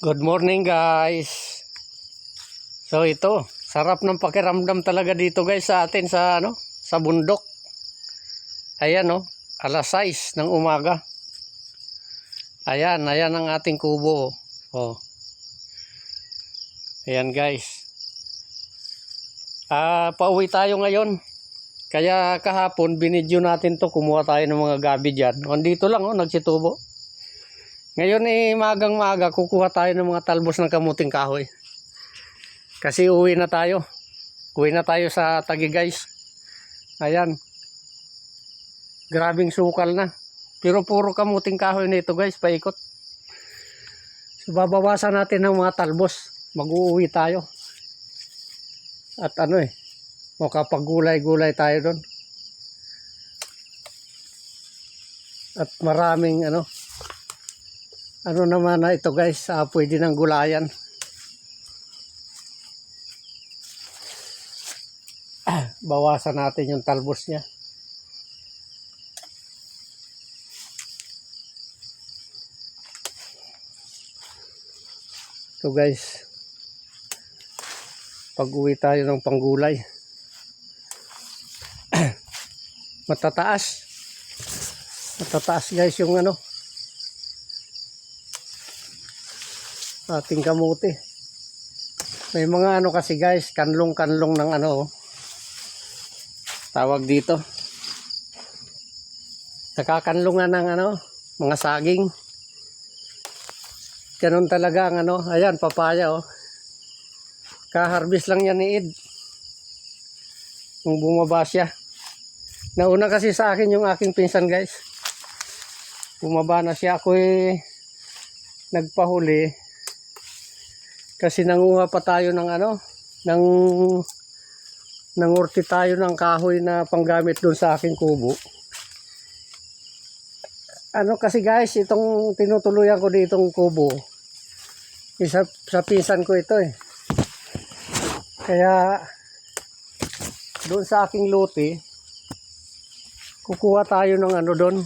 Good morning guys. So ito, sarap ng pakiramdam talaga dito guys sa atin sa bundok. Ayan alas 6 ng umaga. Ayan ang ating kubo. Oh. Ayan guys. Pauwi tayo ngayon. Kaya kahapon binidyo natin to, kumuha tayo ng mga gabi diyan. Nandito lang nagsitubo. Ngayon magang maaga kukuha tayo ng mga talbos ng kamuting kahoy. Kasi uwi na tayo. Uwi na tayo sa Taguig guys. Ayan. Grabing sukal na. Pero puro kamuting kahoy na ito guys, paikot. So babawasan natin ng mga talbos. Mag-uuwi tayo. At makapag-gulay-gulay tayo doon. At maraming naman na ito guys, pwede ng gulayan. Bawasan natin yung talbos niya. Ito guys, pag-uwi tayo ng panggulay. Matataas guys yung ating kamuti. May mga kasi guys, kanlong ng tawag dito. Nakakanlungan ng mga saging. Ganun talaga ang ayan, papaya Ka-harvest lang yan ni Ed. Nung bumaba siya. Nauna kasi sa akin yung aking pinsan guys. Bumaba na siya, ako nagpahuli. Kasi nanguha pa tayo ng nangurti tayo ng kahoy na panggamit doon sa aking kubo. Kasi guys, itong tinutuluyan ko ditong kubo, isa sa pinsan ko ito Kaya doon sa aking lote, kukuha tayo ng doon.